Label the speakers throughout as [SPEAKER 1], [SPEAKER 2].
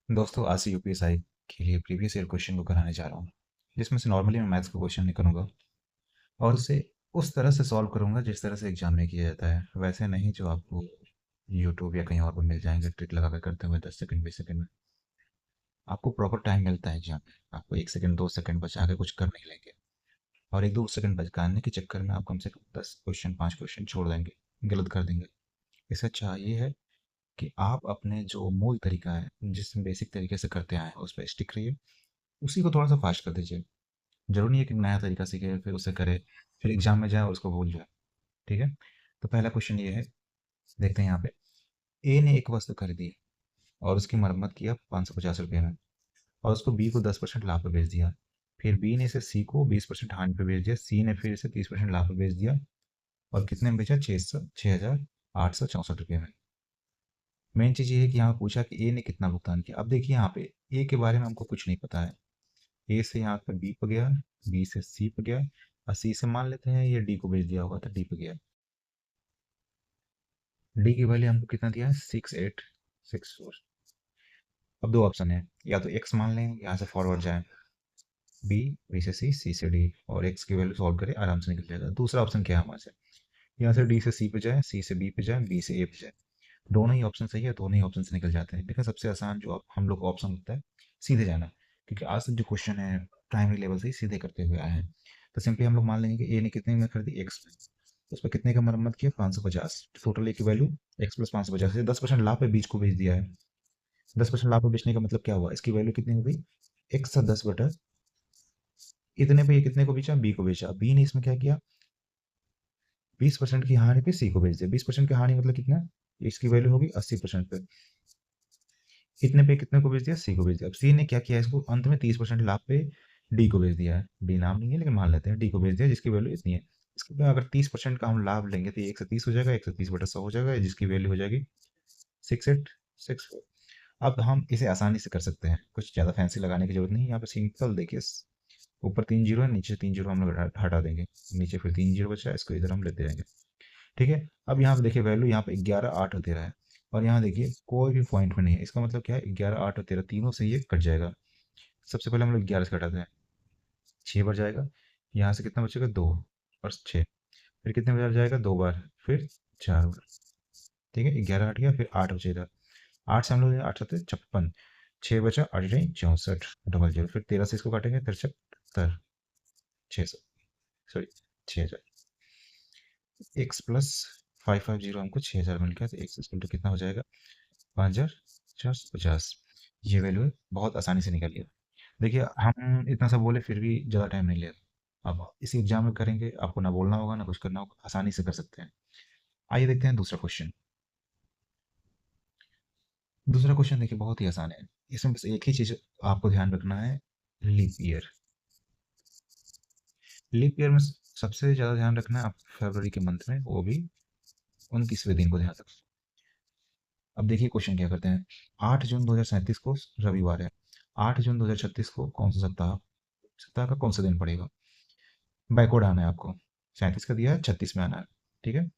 [SPEAKER 1] दोस्तों आज से यूपीएसआई के लिए प्रीवियस ईयर क्वेश्चन को कराने जा रहा हूँ, जिसमें से नॉर्मली मैं मैथ्स का क्वेश्चन नहीं करूँगा और उसे उस तरह से सॉल्व करूँगा जिस तरह से एग्जाम में किया जाता है, वैसे नहीं जो आपको यूट्यूब या कहीं और पर मिल जाएंगे ट्रिक लगा कर करते हुए 10 सेकंड 20 सेकंड में। आपको प्रॉपर टाइम मिलता है एग्जाम में, आपको 1 सेकंड 2 सेकंड बचा के कुछ कर नहीं लेंगे और 1-2 सेकंड बचाने के चक्कर में आप कम से कम 10 क्वेश्चन 5 क्वेश्चन छोड़ देंगे, गलत कर देंगे। इससे अच्छा ये है कि आप अपने जो मूल तरीका है, जिस बेसिक तरीके से करते आए हैं उस पर स्टिक रहिए, उसी को थोड़ा सा फास्ट कर दीजिए। ज़रूरी नहीं है कि नया तरीका सीखे फिर उसे करे, फिर एग्ज़ाम में जाए और उसको भूल जाए। ठीक है? तो पहला क्वेश्चन ये है, देखते हैं यहाँ पे। ए ने एक वस्तु खरीदी और उसकी मरम्मत किया 550 रुपये में और उसको बी को 10% लाभ पर बेच दिया। फिर बी ने इसे सी को 20% हानि पर बेच दिया, सी ने फिर इसे 30% लाभ पर बेच दिया और कितने में बेचा? 6,864 रुपये में। मेन चीज़ ये है कि यहाँ पूछा कि ए ने कितना भुगतान किया। अब देखिए यहाँ पे ए के बारे में हमको कुछ नहीं पता है। ए से यहाँ पर बी पे गया, बी से सी पे गया और सी से मान लेते हैं ये डी को भेज दिया होगा तो डी पे गया। डी की वैल्यू हमको कितना दिया है? 6864। अब दो ऑप्शन है, या तो एक्स मान लें, यहाँ से फॉरवर्ड जाए, बी, बी से सी से डी और एक्स की वैल्यू सॉल्व करें, आराम से निकल जाएगा। दूसरा ऑप्शन क्या है हमारे से? यहाँ से डी से सी पे जाए, सी से बी पे जाए, बी से ए पे जाए। दोनों ही ऑप्शन सही है, दोनों ही ऑप्शन से निकल जाते हैं, लेकिन सबसे आसान जो हम लोग का ऑप्शन होता है सीधे जाना, क्योंकि आज तक जो क्वेश्चन है प्राइमरी लेवल से ही सीधे करते हुए आए हैं। तो सिंपली हम लोग मान लेंगे कि ए ने कितने में खरीदी? एक्स में, तो उस पर कितने का मरम्मत किया? 550। टोटल ए की वैल्यू एक्स प्लस 550 से 10% लाभ पे बीच को बेच दिया है। 10% लाभ पे बेचने का मतलब क्या हुआ? इसकी वैल्यू कितनी हो गई? एक्स का 10 बटा इतने पे ये कितने को बेचा? बी को बेचा। बी ने इसमें क्या किया? 20% की हानि पे सी को बेच दिया। 20% की हानि मतलब कितना? इसकी वैल्यू होगी 80% पे। इतने पे कितने को बेच दिया? सी को बेच दिया। अब सी ने क्या किया? इसको अंत में 30% लाभ पे डी को बेच दिया है। डी नाम नहीं है लेकिन मान लेते हैं, डी को बेच दिया जिसकी वैल्यू इतनी है। इसके बाद अगर 30% का हम लाभ लेंगे तो ये 130 हो जाएगा, 130/100 हो जाएगा, जिसकी वैल्यू हो जाएगी 6864। अब हम इसे आसानी से कर सकते हैं, कुछ ज़्यादा फैंसी लगाने की जरूरत नहीं है। यहाँ पे सिंपल देखिए, ऊपर 3 जीरो है, नीचे 3 जीरो हम लोग हटा देंगे, नीचे फिर 3 जीरो बचा है, इसको इधर हम लेते रहेंगे। ठीक है? अब यहाँ पे देखिए वैल्यू यहाँ पे 11 8 और 13 है और यहाँ देखिए कोई भी पॉइंट में नहीं है। इसका मतलब क्या है? 11 8 और 13 तीनों से ये कट जाएगा। सबसे पहले हम लोग 11 से घटाते हैं, 6 बार जाएगा। यहाँ से कितना बचेगा? 2 और 6। फिर कितने बार जाएगा? 2 बार, फिर 4 बार। ठीक है? 11 हट गया, फिर 8 बचेगा। 8 से हम लोग 8 7 56, 6 बचा, 8 64 डबल जीरो, फिर 13 से इसको काटेंगे 73 600, सॉरी 6000। एक्स प्लस 550 हमको 6000 मिल गया, तो एक्स इक्वल टू कितना हो जाएगा? 5450। ये वैल्यू है, बहुत आसानी से निकल गया। देखिए हम इतना सब बोले फिर भी ज़्यादा टाइम नहीं लिया। अब इसी एग्जाम में करेंगे, आपको ना बोलना होगा ना कुछ करना होगा, आसानी से कर सकते हैं। आइए देखते हैं दूसरा क्वेश्चन। दूसरा क्वेश्चन देखिए बहुत ही आसान है। इसमें बस एक ही चीज़ आपको ध्यान रखना है, लीप ईयर। लीप ईयर में सबसे ज़्यादा ध्यान रखना है आप फरवरी के मंथ में, वो भी 29वें दिन को ध्यान रखना। अब देखिए क्वेश्चन क्या करते हैं। 8 जून 2037 को रविवार है। 8 जून 2036 को कौन सा सप्ताह, सप्ताह का कौन सा दिन पड़ेगा? बैकवर्ड आना है आपको। 37 का दिया है, 36 में आना है। ठीक है?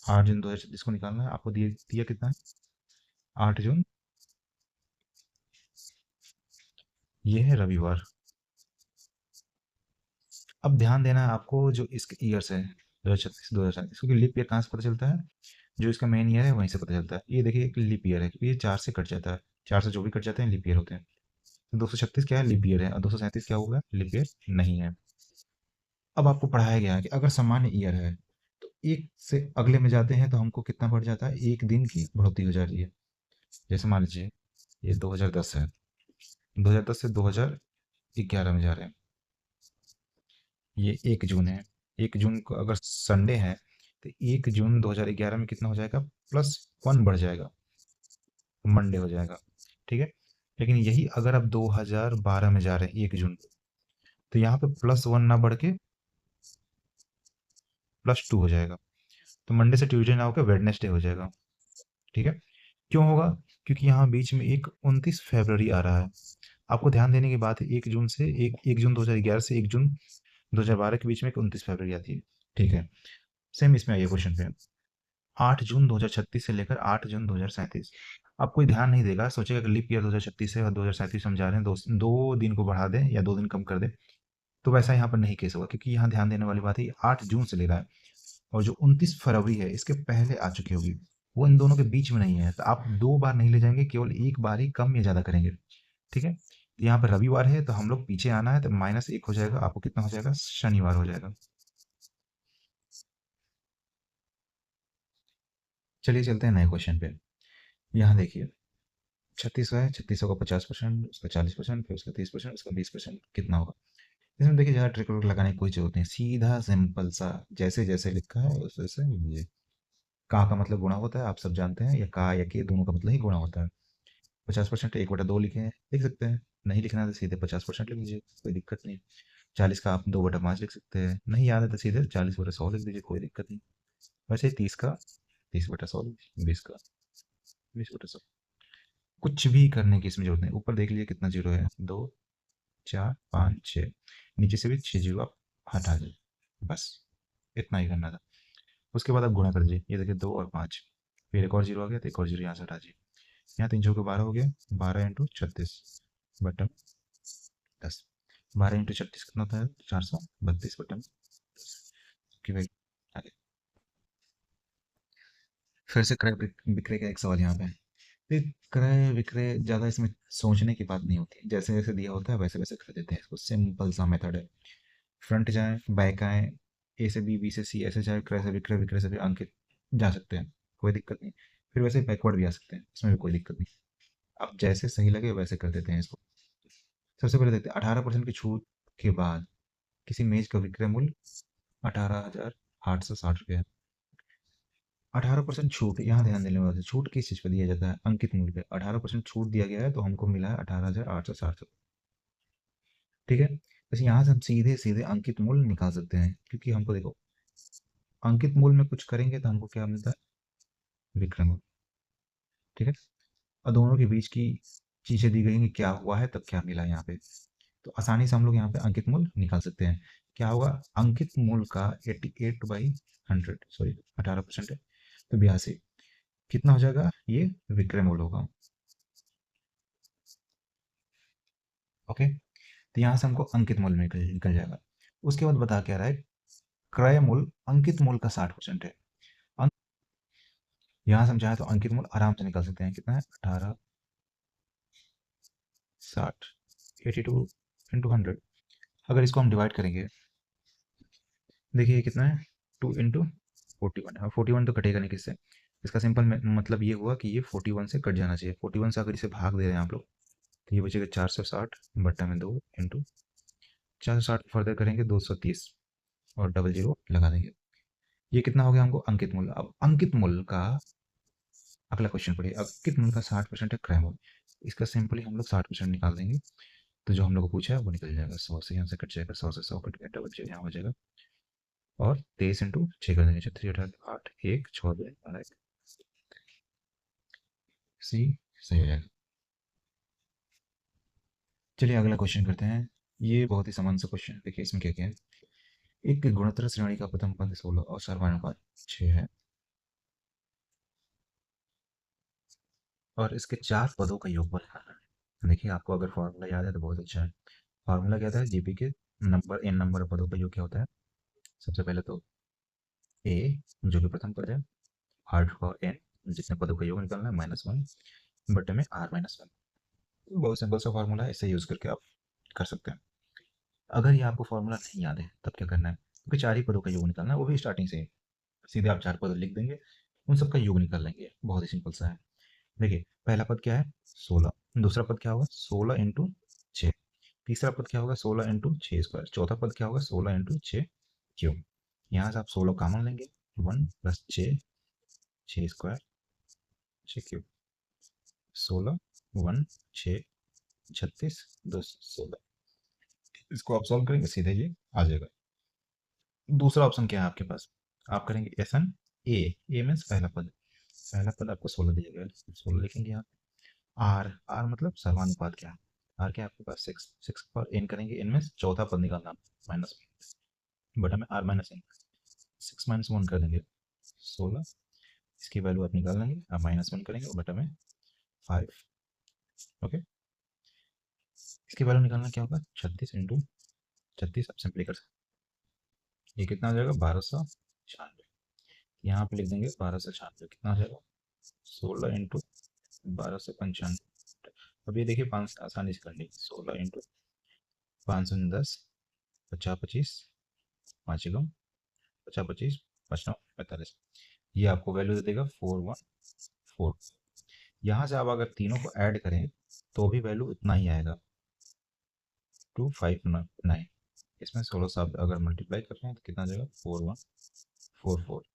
[SPEAKER 1] 8 जून 2036 को निकालना है आपको। दिया कितना है? 8 जून, ये है रविवार। अब ध्यान देना है आपको जो इसके ईयर्स है 2036 2037, क्योंकि लीप ईयर कहाँ से पता चलता है? जो इसका मेन ईयर है वहीं से पता चलता है। ये देखिए एक लीप ईयर है, क्योंकि ये 4 से कट जाता है। 4 से जो भी कट जाते हैं लीप ईयर होते हैं। तो 236 क्या है? लीप ईयर है, और 237 क्या होगा? लीप ईयर नहीं है। अब आपको पढ़ाया गया है कि अगर सामान्य ईयर है तो एक से अगले में जाते हैं तो हमको कितना बढ़ जाता है? एक दिन की बढ़ोतरी हो जा रही है। जैसे मान लीजिए ये 2010 है, 2010 से 2011 में जा रहे हैं। ये 1 जून है, 1 जून को अगर संडे है तो 1 जून 2011 में कितना हो जाएगा? +1 बढ़ जाएगा, मंडे हो जाएगा। ठीक है? लेकिन यही अगर आप 2012 में जा रहे हैं 1 जून को, तो यहाँ पे +1 ना बढ़ के +2 हो जाएगा। तो मंडे से ट्यूसडे ना होकर वेडनेसडे हो जाएगा। ठीक है? क्यों होगा? क्योंकि यहाँ बीच में एक 29 फरवरी आ रहा है। आपको ध्यान देने की बात है, 1 जून से 1 जून 2011 से 1 जून 2012 के बीच में एक 29 फरवरी आती है। ठीक है? सेम इसमें आइए क्वेश्चन पे। 8 जून 2036 से लेकर 8 जून 2037। अब कोई ध्यान नहीं देगा, सोचेगा कि लीप ईयर 2036 है और 2037 हम जा रहे हैं, दो दिन को बढ़ा दें या 2 दिन कम कर दें। तो वैसा यहाँ पर नहीं केस होगा, क्योंकि यहाँ ध्यान देने वाली बात है 8 जून से ले रहा है, और जो 29 फरवरी है इसके पहले आ चुकी होगी, वो इन दोनों के बीच में नहीं है। तो आप 2 बार नहीं ले जाएंगे, केवल एक बार ही कम या ज़्यादा करेंगे। ठीक है, यहाँ पर रविवार है तो हम लोग पीछे आना है, तो -1 हो जाएगा, आपको कितना हो जाएगा, शनिवार हो जाएगा। चलिए चलते हैं नए क्वेश्चन पे। यहाँ देखिए 36 है, 36 का 50%, उसका 40%, फिर उसका 30%, उसका 20%, कितना होगा। इसमें देखिए ज़्यादा ट्रिक व्रिक लगाने की कोई जरूरत नहीं, सीधा सिंपल सा जैसे जैसे लिखा है उस वैसे लीजिए। का मतलब गुणा होता है, आप सब जानते हैं, या का या के दोनों का मतलब ही गुणा होता है। 50% 1/2 लिखे हैं, लिख सकते हैं। नहीं लिखना है तो सीधे 50% लिख लीजिए, कोई दिक्कत नहीं। 40 का आप 2/5 लिख सकते हैं, नहीं याद है तो सीधे 40/100 लिख दीजिए, कोई दिक्कत नहीं। वैसे 30 का 30/100, 20 का 20/100। कुछ भी करने की इसमें जरूरत नहीं। ऊपर देख लीजिए कितना जीरो है, 2 4 5 6, नीचे से भी 6 जीरो आप हटा दीजिए, बस इतना ही करना था। उसके बाद आप गुणा कर दीजिए, ये देखिए 2 और 5, फिर एक और जीरो आ गया, तो एक और जीरो यहाँ से हटा दीजिए। यहाँ 3 चौके 12 हो गया, 12 × 36 बटन 10। 12 × 36 कितना होता है, 432 बटन 10 की वैल्यू आगे। फिर से क्रय विक्रय का एक सवाल यहाँ पे है। फिर क्रय विक्रय ज़्यादा इसमें सोचने की बात नहीं होती, जैसे जैसे दिया होता है वैसे वैसे कर देते हैं इसको, सिंपल सा मेथड है। फ्रंट जाएँ, बैक आएँ, ए से बी, बी से सी, ऐसे जाए, क्रय से विक्रय, विक्रय से भी अंकित जा सकते हैं, कोई दिक्कत नहीं। फिर वैसे बैकवर्ड भी आ सकते हैं, इसमें भी कोई दिक्कत नहीं। आप जैसे सही लगे वैसे कर देते हैं इसको। सबसे पहले देखते हैं 18% की छूट के बाद किसी मेज का विक्रय मूल्य 18,860 रुपये है। 18% छूट, यहाँ ध्यान देने वाली छूट किस चीज़ पर दिया जाता है, अंकित मूल्य पे 18% छूट दिया गया है, तो हमको मिला है 18,860। ठीक है, बस यहाँ से हम सीधे सीधे अंकित मूल्य निकाल सकते हैं, क्योंकि हमको देखो अंकित मूल्य में कुछ करेंगे तो हमको क्या मिलता है, विक्रय मूल्य। ठीक है, और दोनों के बीच की चीज़ें दी गई हैं कि क्या हुआ है तब क्या मिला है यहाँ पे, तो आसानी से हम लोग यहाँ पे अंकित मूल्य निकाल सकते हैं। क्या होगा, अंकित मूल्य का 88/100, सॉरी 18% है तो 82, कितना हो जाएगा, ये विक्रय मूल्य होगा। ओके, तो यहाँ से हमको अंकित मूल्य निकल निकल जाएगा। उसके बाद बता क्या रहा है, क्रय मूल्य अंकित मूल्य का 60% है। यहाँ से हम चाहें तो अंकित मूल्य आराम से निकाल सकते हैं, कितना है, 1860, 82 × 100। अगर इसको हम डिवाइड करेंगे, देखिए कितना है, 2 × 41, हाँ 41 तो कटेगा नहीं किससे। इसका सिंपल मतलब ये हुआ कि ये 41 से कट जाना चाहिए। 41 से अगर इसे भाग दे रहे हैं आप लोग, तो ये बचेगा 460 बट्टा में 2 इंटू 460 फर्दर करेंगे 230, और डबल जीरो लगा देंगे। ये कितना हो गया हमको, अंकित मूल्य। अब अंकित मूल्य का अगला क्वेश्चन पढ़िए। अंकित मूल्य का 60% है क्रय मूल्य, इसका सिंपली हम लोग 60% निकाल देंगे, तो जो हम लोग को पूछा है वो निकल जाएगा। 100 से यहाँ से कट जाएगा, 100 से 100 कट गया, डबल जीरो यहाँ हो जाएगा, और 23 × 6 कर देंगे, 3 8 1 6 2 12 सी, सही हो जाएगा। चलिए अगला क्वेश्चन करते हैं। ये बहुत ही सामान्य सा क्वेश्चन, देखिए इसमें क्या क्या है। एक गुणोत्तर श्रेणी का प्रथम पद 16 और सर्वानुपात 6 है, और इसके 4 पदों का योगफल निकालना है। देखिए आपको अगर फॉर्मूला याद है तो बहुत अच्छा है। फॉर्मूला क्या था, जीपी के नंबर एन नंबर पदों का योग क्या होता है। सबसे पहले तो ए, जो कि प्रथम पद है, हार्ड फॉर एन, जितने पदों का योग निकालना है, -1 बटे में r-1। बहुत सिंपल सा फॉर्मूला है, इसे यूज करके आप कर सकते हैं। अगर ये आपको फॉर्मूला नहीं याद है तब क्या करना है, क्योंकि 4 ही पदों का योग निकालना है, वो भी स्टार्टिंग से ही। सीधे आप 4 पद लिख देंगे, उन सबका योग निकाल लेंगे, बहुत ही सिंपल सा है। देखिए पहला पद क्या है, 16, दूसरा पद क्या होगा, 16 × 6, तीसरा पद क्या होगा, 16 × 6², चौथा पद क्या होगा, 16 × 6³ यहाँ से आप 16 कॉमन लेंगे, 1 + 6, 6² 6³ 16 1 6 36 2 16, इसको आप सॉल्व करेंगे सीधे ये आ जाएगा। दूसरा ऑप्शन क्या है आपके पास, आप करेंगे एसन ए, ए मीन्स पहला पद, पहला पद आपको 16 दिया गया है, 16 लिखेंगे यहाँ। आर, आर मतलब सर्वानुपात क्या है, आर क्या है आपके पास 6, 6 पर एन करेंगे, एन में चौथा पद निकालना, माइनस बटा में r - n, 6 - 1 कर देंगे 16, इसकी वैल्यू आप निकाल लेंगे, आप -1 करेंगे और बटा में 5। ओके, इसकी वैल्यू निकालना क्या होगा, 36 आप सिंपली कर सकते, ये कितना आ जाएगा 1296। यहाँ पे लिख देंगे 1296, कितना आ जाएगा 16 × 1295। अब ये देखिए 5 आसानी से कर ली, 16 × 510, 50 25, 5 एकम 50 25, 5 9 45, ये आपको वैल्यू दे देगा 414। यहाँ से आप अगर तीनों को ऐड करें तो भी वैल्यू इतना ही आएगा 259। इसमें 16 से आप अगर मल्टीप्लाई कर रहे हैं तो कितना आ जाएगा 4144।